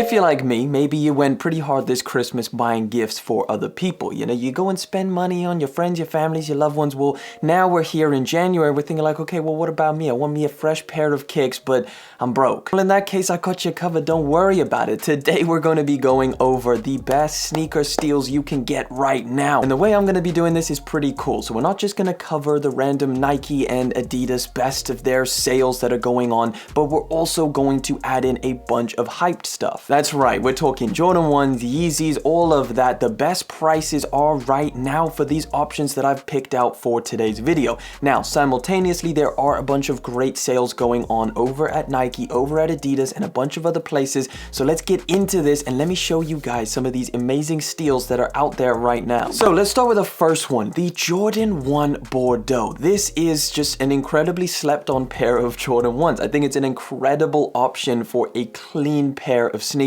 If you're like me, maybe you went pretty hard this Christmas buying gifts for other people. You know, you go and spend money on your friends, your families, your loved ones. Well, now we're here in January, we're thinking like, okay, well, what about me? I want me a fresh pair of kicks, but I'm broke. Well, in that case, I got you covered. Don't worry about it. Today, we're going to be going over the best sneaker steals you can get right now. And the way I'm going to be doing this is pretty cool. So we're not just going to cover the random Nike and Adidas best of their sales that are going on, but we're also going to add in a bunch of hyped stuff. That's right, we're talking Jordan 1s, Yeezys, all of that. The best prices are right now for these options that I've picked out for today's video. Now, simultaneously, there are a bunch of great sales going on over at Nike, over at Adidas, and a bunch of other places. So let's get into this and let me show you guys some of these amazing steals that are out there right now. So let's start with the first one, the Jordan 1 Bordeaux. This is just an incredibly slept on pair of Jordan 1s. I think it's an incredible option for a clean pair of sneakers.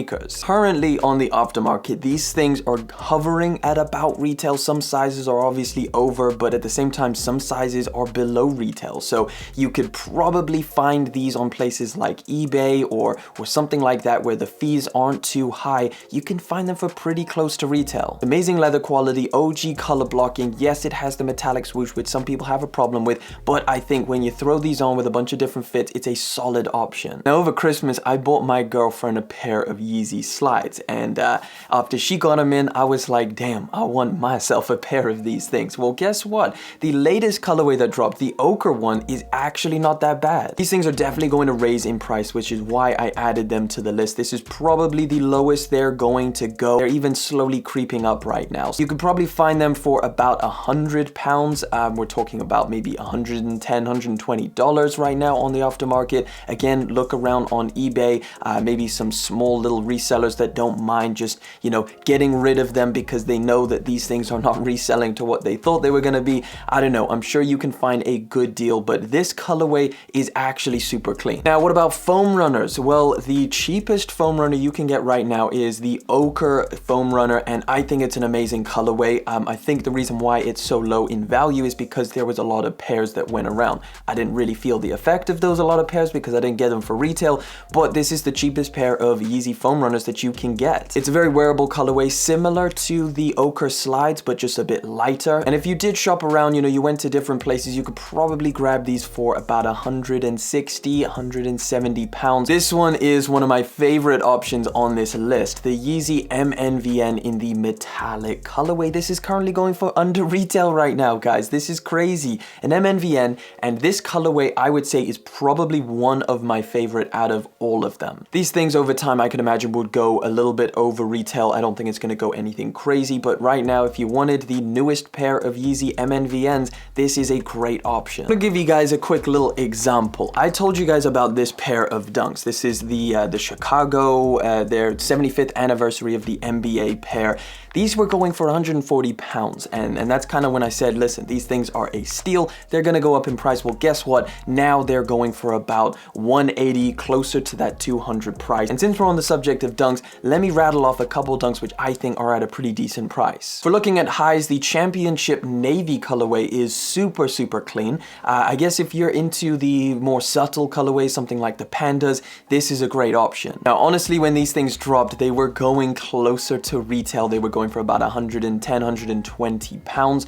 Currently on the aftermarket, these things are hovering at about retail. Some sizes are obviously over, but at the same time, some sizes are below retail. So you could probably find these on places like eBay or something like that where the fees aren't too high. You can find them for pretty close to retail. Amazing leather quality, OG color blocking. Yes, it has the metallic swoosh, which some people have a problem with, but I think when you throw these on with a bunch of different fits, it's a solid option. Now, over Christmas, I bought my girlfriend a pair of Yeezy Slides, and after she got them in, I was like, damn, I want myself a pair of these things. Well, guess what? The latest colorway that dropped, the ochre one, is actually not that bad. These things are definitely going to raise in price, which is why I added them to the list. This is probably the lowest they're going to go. They're even slowly creeping up right now. So you could probably find them for about £100. We're talking about maybe $110, $120 right now on the aftermarket. Again, look around on eBay, maybe some small little resellers that don't mind just, you know, getting rid of them because they know that these things are not reselling to what they thought they were going to be. I don't know. I'm sure you can find a good deal, but this colorway is actually super clean. Now, what about foam runners? Well, the cheapest foam runner you can get right now is the ochre foam runner, and I think it's an amazing colorway. I think the reason why it's so low in value is because there was a lot of pairs that went around. I didn't really feel the effect of those a lot of pairs because I didn't get them for retail, but this is the cheapest pair of Yeezy foam runners that you can get. It's a very wearable colorway, similar to the ochre slides, but just a bit lighter. And if you did shop around, you know, you went to different places, you could probably grab these for about 160, 170 pounds. This one is one of my favorite options on this list, the Yeezy MNVN in the metallic colorway. This is currently going for under retail right now, guys. This is crazy. An MNVN, and this colorway, I would say, is probably one of my favorite out of all of them. These things over time, I could imagine, would go a little bit over retail. I don't think it's going to go anything crazy, but right now, if you wanted the newest pair of Yeezy MNVNs, this is a great option. I'm gonna give you guys a quick little example. I told you guys about this pair of Dunks. This is the Chicago, their 75th anniversary of the NBA pair. These were going for 140 pounds, and that's kind of when I said, listen, these things are a steal. They're gonna go up in price. Well, guess what? Now they're going for about 180, closer to that 200 price. And since we're on the subject of Dunks, let me rattle off a couple Dunks which I think are at a pretty decent price. For looking at highs, the Championship Navy colorway is super, super clean. I guess if you're into the more subtle colorways, something like the Pandas, this is a great option. Now, honestly, when these things dropped, they were going closer to retail. They were going for about 110, 120 pounds,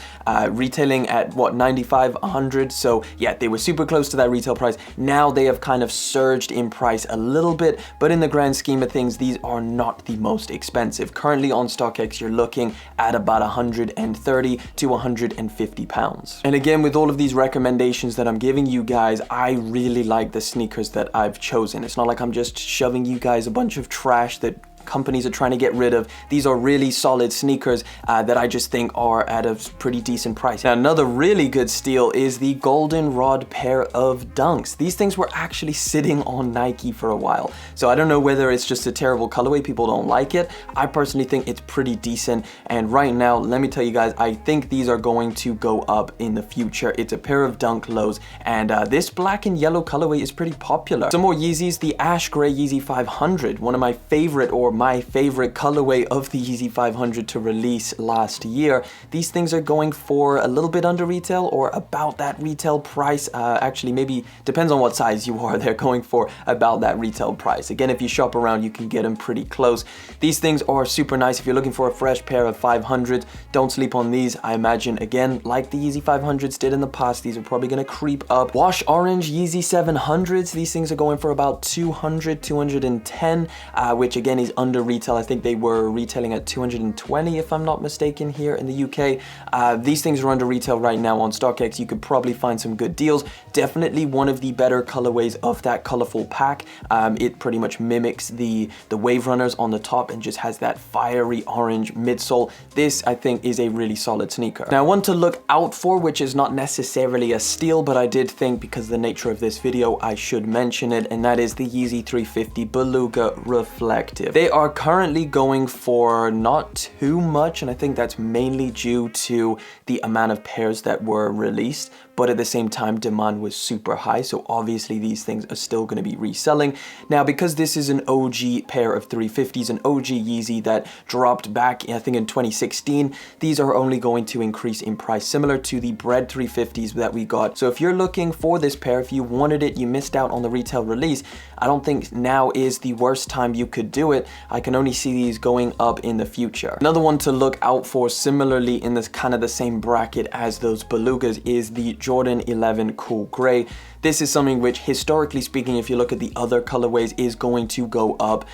retailing at what, 95, 100. So yeah, they were super close to that retail price. Now they have kind of surged in price a little bit, but in the grand scheme of things, these are not the most expensive. Currently on StockX, you're looking at about 130 to 150 pounds. And again, with all of these recommendations that I'm giving you guys, I really like the sneakers that I've chosen. It's not like I'm just shoving you guys a bunch of trash that companies are trying to get rid of. These are really solid sneakers that I just think are at a pretty decent price. Now, another really good steal is the goldenrod pair of Dunks. These things were actually sitting on Nike for a while. So I don't know whether it's just a terrible colorway, people don't like it. I personally think it's pretty decent. And right now, let me tell you guys, I think these are going to go up in the future. It's a pair of Dunk Lows, and this black and yellow colorway is pretty popular. Some more Yeezys, the ash gray Yeezy 500, one of my favorite, or my favorite colorway of the Yeezy 500 to release last year. These things are going for a little bit under retail or about that retail price. Actually, maybe depends on what size you are. They're going for about that retail price. Again, if you shop around, you can get them pretty close. These things are super nice. If you're looking for a fresh pair of 500, don't sleep on these. I imagine, again, like the Yeezy 500s did in the past, these are probably going to creep up. Wash orange Yeezy 700s. These things are going for about 200, 210, which again is under retail. I think they were retailing at 220 if I'm not mistaken here in the UK. These things are under retail right now on StockX. You could probably find some good deals. Definitely one of the better colorways of that colorful pack. It pretty much mimics the Wave Runners on the top and just has that fiery orange midsole. This, I think, is a really solid sneaker. Now, one to look out for, which is not necessarily a steal, but I did think because of the nature of this video, I should mention it, and that is the Yeezy 350 Beluga Reflective. They are currently going for not too much, and I think that's mainly due to the amount of pairs that were released, but at the same time, demand was super high, so obviously these things are still going to be reselling. Now, because this is an OG pair of 350s, an OG Yeezy that dropped back, I think in 2016, these are only going to increase in price, similar to the Bread 350s that we got. So if you're looking for this pair, if you wanted it, you missed out on the retail release, I don't think now is the worst time you could do it. I can only see these going up in the future. Another one to look out for, similarly in this kind of the same bracket as those Belugas, is the Jordan 11 Cool Grey. This is something which, historically speaking, if you look at the other colorways, is going to go up.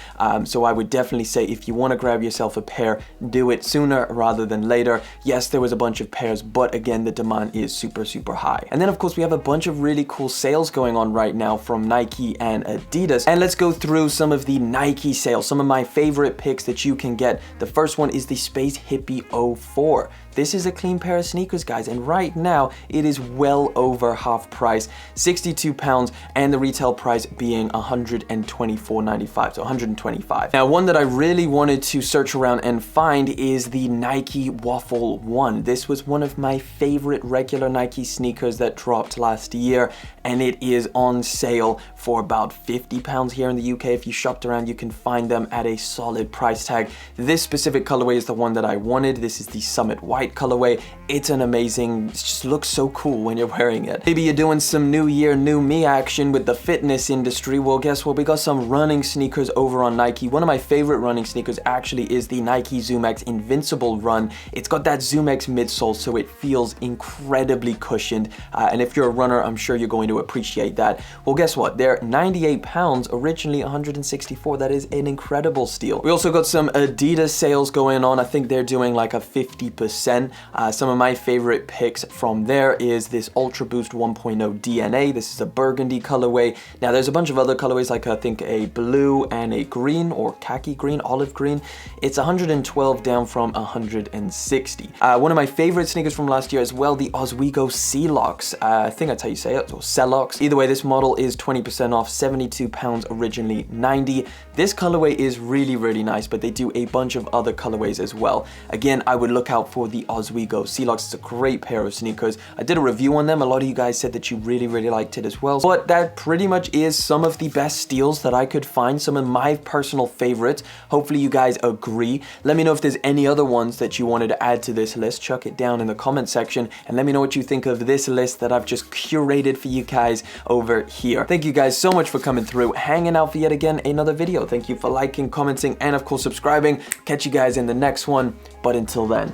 So I would definitely say if you want to grab yourself a pair, do it sooner rather than later. Yes, there was a bunch of pairs, but again, the demand is super, super high. And then, of course, we have a bunch of really cool sales going on right now from Nike and Adidas. And let's go through some of the Nike sales, some of my favorite picks that you can get. The first one is the Space Hippie 04. This is a clean pair of sneakers, guys, and right now it is well over half price, £62, and the retail price being $124.95, so $125. Now, one that I really wanted to search around and find is the Nike Waffle 1. This was one of my favorite regular Nike sneakers that dropped last year, and it is on sale for about £50 here in the UK. If you shopped around, you can find them at a solid price tag. This specific colorway is the one that I wanted. This is the Summit White colorway. It's an amazing, it just looks so cool when you're wearing it. Maybe you're doing some new year, new me action with the fitness industry. Well, guess what? We got some running sneakers over on Nike. One of my favorite running sneakers actually is the Nike Zoom X Invincible Run. It's got that Zoom X midsole, so it feels incredibly cushioned. And if you're a runner, I'm sure you're going to appreciate that. Well, guess what? They're £98, originally $164. That is an incredible steal. We also got some Adidas sales going on. I think they're doing like a 50%. Some of my favorite picks from there is this Ultra Boost 1.0 DNA. This is a burgundy colorway. Now, there's a bunch of other colorways, like I think a blue and a green, or khaki green, olive green. It's 112 down from 160. One of my favorite sneakers from last year as well, the Oswego Celox. I think that's how you say it, or Celox. Either way, this model is 20% off, £72, originally 90. This colorway is really, really nice, but they do a bunch of other colorways as well. Again, I would look out for the Oswego Celox. It's a great pair of sneakers. I did a review on them. A lot of you guys said that you really, really liked it as well. But that pretty much is some of the best steals that I could find, some of my personal favorites. Hopefully you guys agree. Let me know if there's any other ones that you wanted to add to this list. Chuck it down in the comment section and let me know what you think of this list that I've just curated for you guys over here. Thank you guys so much for coming through, hanging out for yet again another video. Thank you for liking, commenting, and of course subscribing. Catch you guys in the next one. But until then,